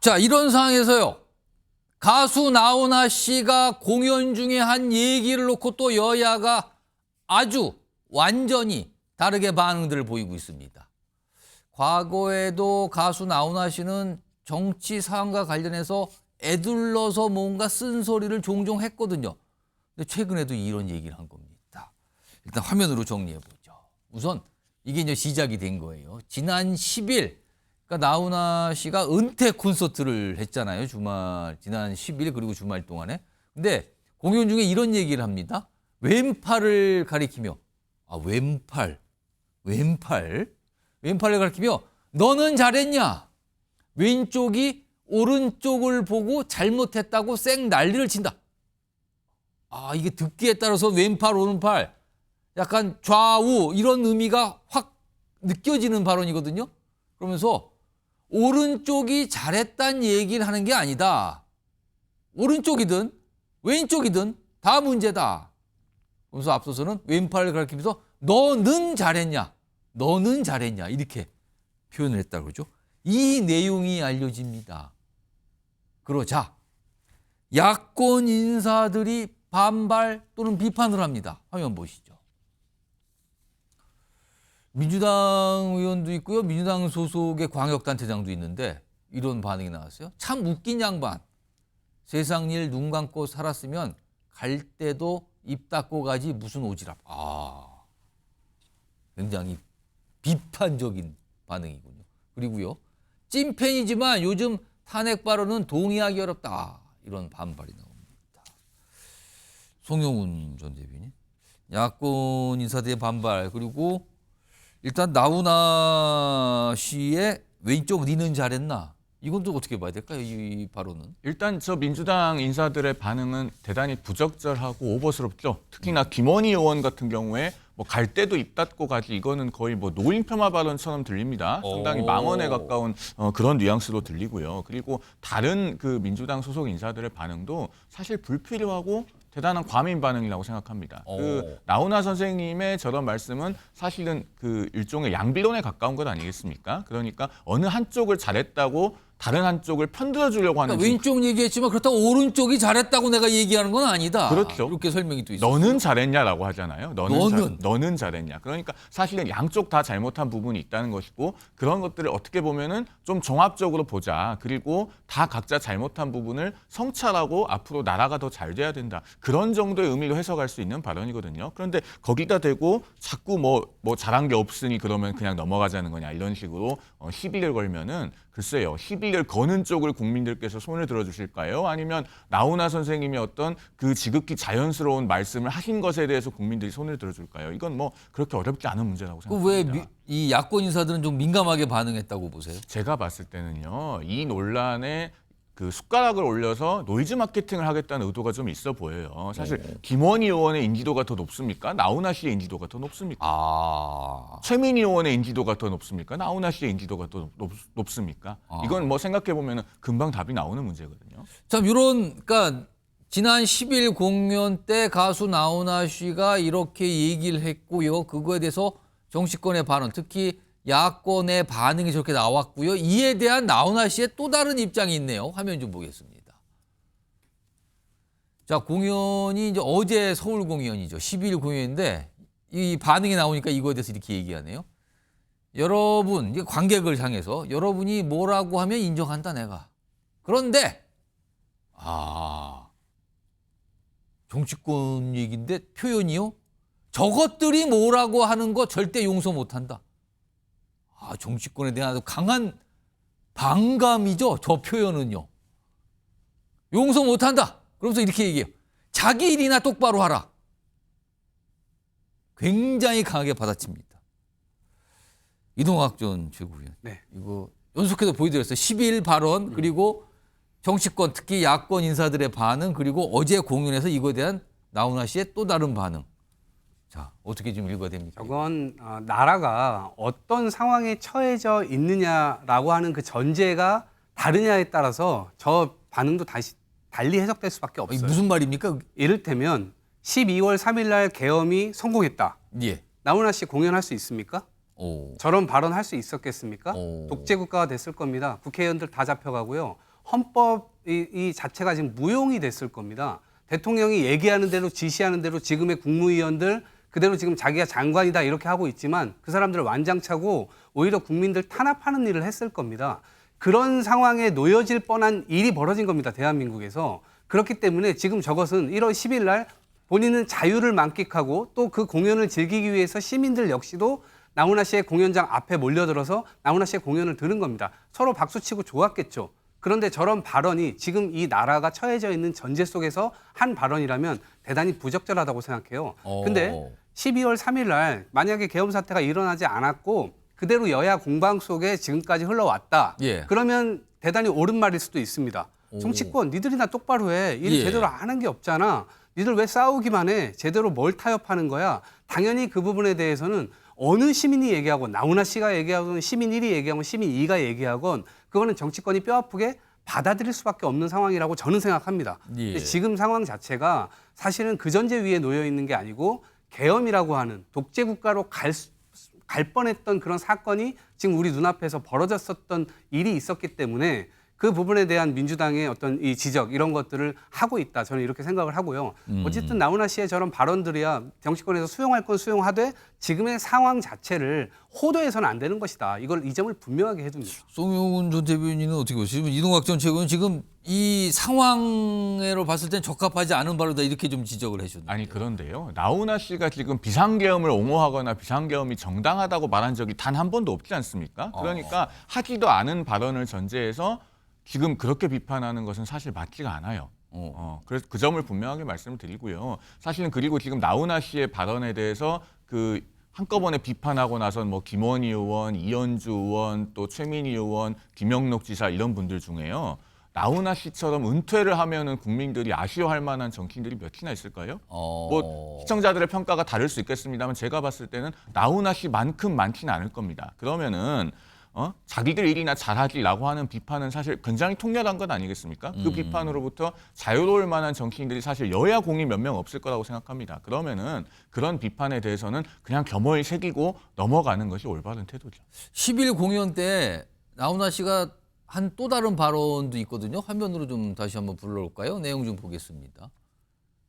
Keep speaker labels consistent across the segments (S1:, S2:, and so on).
S1: 자, 이런 상황에서요. 가수 나훈아 씨가 공연 중에 한 얘기를 놓고 또 여야가 아주 완전히 다르게 반응들을 보이고 있습니다. 과거에도 가수 나훈아 씨는 정치 사안과 관련해서 애둘러서 뭔가 쓴소리를 종종 했거든요. 근데 최근에도 이런 얘기를 한 겁니다. 일단 화면으로 정리해 보죠. 우선 이게 이제 시작이 된 거예요. 지난 10일 그러니까 나훈아 씨가 은퇴 콘서트를 했잖아요. 지난 10일 그리고 주말 동안에. 근데 공연 중에 이런 얘기를 합니다. 왼팔을 가리키며 왼팔을 가리키며 너는 잘했냐? 왼쪽이 오른쪽을 보고 잘못했다고 쌩 난리를 친다. 이게 듣기에 따라서 왼팔, 오른팔 약간 좌우 이런 의미가 확 느껴지는 발언이거든요. 그러면서 오른쪽이 잘했다는 얘기를 하는 게 아니다. 오른쪽이든 왼쪽이든 다 문제다. 그러면서 앞서서는 왼팔을 가리키면서 너는 잘했냐? 너는 잘했냐? 이렇게 표현을 했다고 그러죠. 이 내용이 알려집니다. 그러자 야권 인사들이 반발 또는 비판을 합니다. 화면 보시죠. 민주당 의원도 있고요. 민주당 소속의 광역단체장도 있는데 이런 반응이 나왔어요. 참 웃긴 양반. 세상 일 눈 감고 살았으면 갈 때도 입 닫고 가지 무슨 오지랖. 굉장히 비판적인 반응이군요. 그리고요. 찐팬이지만 요즘 탄핵 발언은 동의하기 어렵다. 이런 반발이 나옵니다. 송영훈 전 대변인. 야권 인사들의 반발 그리고 일단 나훈아 씨의 왼쪽 니는 잘했나? 이건 또 어떻게 봐야 될까요? 이 발언은.
S2: 일단 저 민주당 인사들의 반응은 대단히 부적절하고 오버스럽죠. 특히나 김원희 의원 같은 경우에 뭐 갈 때도 입 닫고 가지 이거는 거의 뭐 노인 폄하 발언처럼 들립니다. 상당히 망언에 가까운 그런 뉘앙스로 들리고요. 그리고 다른 그 민주당 소속 인사들의 반응도 사실 불필요하고 대단한 과민 반응이라고 생각합니다. 그 나훈아 선생님의 저런 말씀은 사실은 그 일종의 양비론에 가까운 것 아니겠습니까? 그러니까 어느 한쪽을 잘했다고 다른 한쪽을 편들어 주려고 하는
S1: 왼쪽 얘기했지만 그렇다고 오른쪽이 잘했다고 내가 얘기하는 건 아니다.
S2: 그렇죠.
S1: 이렇게 설명이 또 있어요.
S2: 너는 잘했냐라고 하잖아요. 너는 잘했냐. 그러니까 사실은 양쪽 다 잘못한 부분이 있다는 것이고 그런 것들을 어떻게 보면은 좀 종합적으로 보자. 그리고 다 각자 잘못한 부분을 성찰하고 앞으로 나라가 더 잘 돼야 된다. 그런 정도의 의미로 해석할 수 있는 발언이거든요. 그런데 거기다 대고 자꾸 뭐 잘한 게 없으니 그러면 그냥 넘어가자는 거냐 이런 식으로 시비를 걸면은 글쎄요. 시비를 거는 쪽을 국민들께서 손을 들어주실까요? 아니면 나훈아 선생님이 어떤 그 지극히 자연스러운 말씀을 하신 것에 대해서 국민들이 손을 들어줄까요? 이건 뭐 그렇게 어렵지 않은 문제라고 생각합니다.
S1: 왜 이 야권 인사들은 좀 민감하게 반응했다고 보세요?
S2: 제가 봤을 때는요. 이 논란에 그 숟가락을 올려서 노이즈 마케팅을 하겠다는 의도가 좀 있어 보여요. 사실 김원희 의원의 인지도가 더 높습니까? 나훈아 씨의 인지도가 더 높습니까? 최민희 의원의 인지도가 더 높습니까? 나훈아 씨의 인지도가 더 높습니까? 이건 뭐 생각해 보면 금방 답이 나오는 문제거든요.
S1: 참 그러니까 지난 10일 공연 때 가수 나훈아 씨가 이렇게 얘기를 했고요. 그거에 대해서 정치권의 발언, 특히 야권의 반응이 저렇게 나왔고요. 이에 대한 나훈아 씨의 또 다른 입장이 있네요. 화면 좀 보겠습니다. 자, 공연이 이제 어제 서울 공연이죠. 12일 공연인데 이 반응이 나오니까 이거에 대해서 이렇게 얘기하네요. 여러분, 이게 관객을 향해서 여러분이 뭐라고 하면 인정한다 내가. 그런데 정치권 얘기인데 표현이요? 저것들이 뭐라고 하는 거 절대 용서 못한다. 정치권에 대한 아주 강한 반감이죠. 저 표현은요. 용서 못한다. 그러면서 이렇게 얘기해요. 자기 일이나 똑바로 하라. 굉장히 강하게 받아칩니다. 이동학 전 최고위원.
S3: 네.
S1: 이거 연속해서 보여드렸어요. 10일 발언 그리고 정치권 특히 야권 인사들의 반응 그리고 어제 공연에서 이거에 대한 나훈아 씨의 또 다른 반응. 자, 어떻게 좀 읽어야 됩니까?
S3: 저건 나라가 어떤 상황에 처해져 있느냐라고 하는 그 전제가 다르냐에 따라서 저 반응도 다시 달리 해석될 수밖에 없어요.
S1: 무슨 말입니까?
S3: 이를테면 12월 3일 날 계엄이 성공했다.
S1: 예.
S3: 나훈아 씨 공연할 수 있습니까? 저런 발언할 수 있었겠습니까? 독재국가가 됐을 겁니다. 국회의원들 다 잡혀가고요. 헌법이 자체가 지금 무용이 됐을 겁니다. 대통령이 얘기하는 대로 지시하는 대로 지금의 국무위원들 그대로 지금 자기가 장관이다 이렇게 하고 있지만 그 사람들을 완장차고 오히려 국민들 탄압하는 일을 했을 겁니다. 그런 상황에 놓여질 뻔한 일이 벌어진 겁니다. 대한민국에서. 그렇기 때문에 지금 저것은 1월 10일 날 본인은 자유를 만끽하고 또 그 공연을 즐기기 위해서 시민들 역시도 나훈아 씨의 공연장 앞에 몰려들어서 나훈아 씨의 공연을 들은 겁니다. 서로 박수치고 좋았겠죠. 그런데 저런 발언이 지금 이 나라가 처해져 있는 전제 속에서 한 발언이라면 대단히 부적절하다고 생각해요. 근데 12월 3일 날 만약에 계엄 사태가 일어나지 않았고 그대로 여야 공방 속에 지금까지 흘러왔다.
S1: 예.
S3: 그러면 대단히 옳은 말일 수도 있습니다. 정치권 니들이나 똑바로 해. 일
S1: 예.
S3: 제대로 안 한 게 없잖아. 니들 왜 싸우기만 해. 제대로 뭘 타협하는 거야. 당연히 그 부분에 대해서는 어느 시민이 얘기하건 나훈아 씨가 얘기하건 시민 1이 얘기하건 시민 2가 얘기하건 그거는 정치권이 뼈아프게 받아들일 수밖에 없는 상황이라고 저는 생각합니다.
S1: 예.
S3: 근데 지금 상황 자체가 사실은 그 전제 위에 놓여 있는 게 아니고 계엄이라고 하는 독재 국가로 갈 뻔했던 그런 사건이 지금 우리 눈앞에서 벌어졌었던 일이 있었기 때문에 그 부분에 대한 민주당의 어떤 이 지적 이런 것들을 하고 있다. 저는 이렇게 생각을 하고요. 어쨌든 나훈아 씨의 저런 발언들이야 정치권에서 수용할 건 수용하되 지금의 상황 자체를 호도해서는 안 되는 것이다. 이 점을 분명하게 해둡니다.
S1: 송영훈 전 대변인은 어떻게 보세요? 이동학 전 최고는 지금 이 상황으로 봤을 땐 적합하지 않은 발언이다 이렇게 좀 지적을 해주는데.
S2: 아니 그런데요. 나훈아 씨가 지금 비상계엄을 옹호하거나 비상계엄이 정당하다고 말한 적이 단 한 번도 없지 않습니까? 그러니까 하지도 않은 발언을 전제해서 지금 그렇게 비판하는 것은 사실 맞지가 않아요. 그래서 그 점을 분명하게 말씀을 드리고요. 사실은 그리고 지금 나훈아 씨의 발언에 대해서 그 한꺼번에 비판하고 나선 뭐 김원희 의원, 이현주 의원, 또 최민희 의원, 김영록 지사 이런 분들 중에요. 나훈아 씨처럼 은퇴를 하면은 국민들이 아쉬워할 만한 정치인들이 몇이나 있을까요? 뭐 시청자들의 평가가 다를 수 있겠습니다만 제가 봤을 때는 나훈아 씨만큼 많지는 않을 겁니다. 그러면은 자기들 일이나 잘하지라고 하는 비판은 사실 굉장히 통렬한 것 아니겠습니까? 그 비판으로부터 자유로울 만한 정치인들이 사실 여야 공이 몇 명 없을 거라고 생각합니다. 그러면은 그런 비판에 대해서는 그냥 겸허히 새기고 넘어가는 것이 올바른 태도죠. 10일
S1: 공연 때 나훈아 씨가 한 또 다른 발언도 있거든요. 화면으로 좀 다시 한번 불러올까요? 내용 좀 보겠습니다.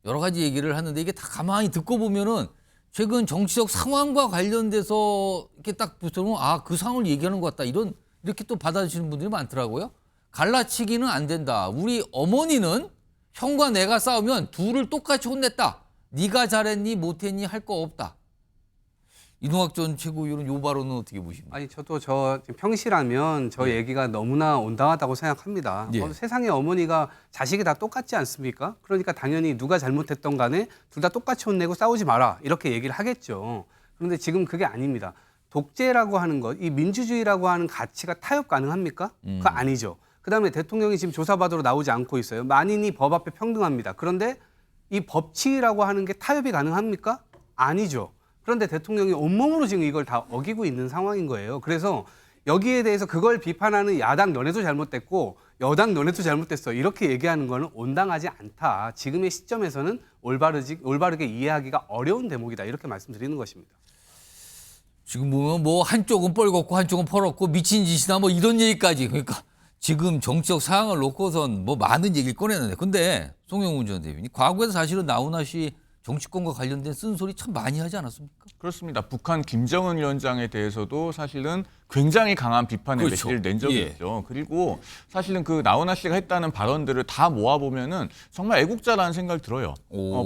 S1: 여러 가지 얘기를 하는데 이게 다 가만히 듣고 보면은 최근 정치적 상황과 관련돼서 이렇게 딱 보면 그 상황을 얘기하는 것 같다. 이렇게 또 받아주시는 분들이 많더라고요. 갈라치기는 안 된다. 우리 어머니는 형과 내가 싸우면 둘을 똑같이 혼냈다. 네가 잘했니 못했니 할 거 없다. 이동학 전 최고위원은 요 발언은 어떻게 보십니까?
S3: 아니 저도 평시라면 저 얘기가 너무나 온당하다고 생각합니다.
S1: 예.
S3: 세상에 어머니가 자식이 다 똑같지 않습니까? 그러니까 당연히 누가 잘못했던 간에 둘 다 똑같이 혼내고 싸우지 마라 이렇게 얘기를 하겠죠. 그런데 지금 그게 아닙니다. 독재라고 하는 것, 이 민주주의라고 하는 가치가 타협 가능합니까? 그거 아니죠. 그다음에 대통령이 지금 조사받으러 나오지 않고 있어요. 만인이 법 앞에 평등합니다. 그런데 이 법치라고 하는 게 타협이 가능합니까? 아니죠. 그런데 대통령이 온몸으로 지금 이걸 다 어기고 있는 상황인 거예요. 그래서 여기에 대해서 그걸 비판하는 야당 너네도 잘못됐고 여당 너네도 잘못됐어. 이렇게 얘기하는 거는 온당하지 않다. 지금의 시점에서는 올바르게 이해하기가 어려운 대목이다. 이렇게 말씀드리는 것입니다.
S1: 지금 보면 뭐 한쪽은 뻘겋고 한쪽은 퍼렇고 미친 짓이나 뭐 이런 얘기까지. 그러니까 지금 정치적 상황을 놓고선 뭐 많은 얘기를 꺼내는데. 근데 송영훈 전 대변인 과거에도 사실은 나훈아 씨 정치권과 관련된 쓴소리 참 많이 하지 않았습니까?
S2: 그렇습니다. 북한 김정은 위원장에 대해서도 사실은 굉장히 강한 비판의
S1: 그렇죠.
S2: 메시지를 낸 적이 있죠. 그리고 사실은 그 나훈아 씨가 했다는 발언들을 다 모아보면은 정말 애국자라는 생각이 들어요.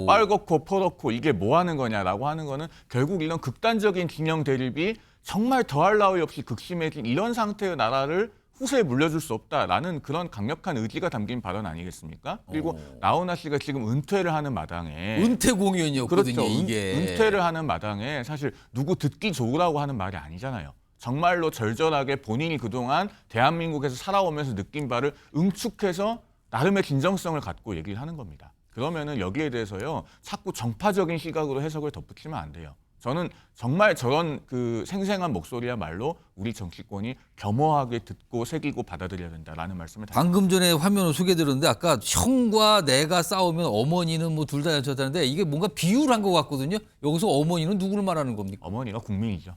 S2: 빨갛고 퍼렇고 이게 뭐 하는 거냐라고 하는 거는 결국 이런 극단적인 진영 대립이 정말 더할 나위 없이 극심해진 이런 상태의 나라를 후세에 물려줄 수 없다라는 그런 강력한 의지가 담긴 발언 아니겠습니까? 그리고 나훈아 씨가 지금 은퇴를 하는 마당에
S1: 은퇴 공연이었거든요.
S2: 그렇죠.
S1: 이게
S2: 은퇴를 하는 마당에 사실 누구 듣기 좋으라고 하는 말이 아니잖아요. 정말로 절절하게 본인이 그동안 대한민국에서 살아오면서 느낀 바를 응축해서 나름의 진정성을 갖고 얘기를 하는 겁니다. 그러면은 여기에 대해서요 자꾸 정파적인 시각으로 해석을 덧붙이면 안 돼요. 저는 정말 저런 그 생생한 목소리야말로 우리 정치권이 겸허하게 듣고 새기고 받아들여야 된다라는 말씀을
S1: 방금 전에 화면을 소개드렸는데 아까 형과 내가 싸우면 어머니는 뭐 둘 다 괜찮다는데 이게 뭔가 비유를 한 것 같거든요. 여기서 어머니는 누구를 말하는 겁니까?
S2: 어머니가 국민이죠.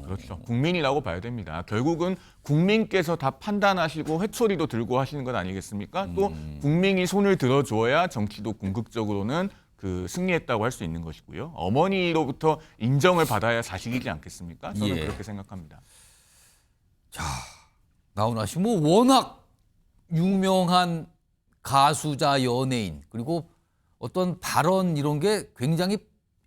S2: 그렇죠. 국민이라고 봐야 됩니다. 결국은 국민께서 다 판단하시고 회초리도 들고 하시는 것 아니겠습니까? 또 국민이 손을 들어줘야 정치도 궁극적으로는 그 승리했다고 할 수 있는 것이고요. 어머니로부터 인정을 받아야 자식이지 않겠습니까? 저는
S1: 예.
S2: 그렇게 생각합니다.
S1: 나훈아 씨 뭐 워낙 유명한 가수자 연예인 그리고 어떤 발언 이런 게 굉장히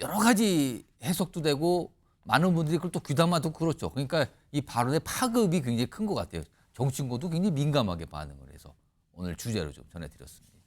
S1: 여러 가지 해석도 되고 많은 분들이 그걸 또 귀담아도 그렇죠. 그러니까 이 발언의 파급이 굉장히 큰 것 같아요. 정치인고도 굉장히 민감하게 반응을 해서 오늘 주제로 좀 전해드렸습니다.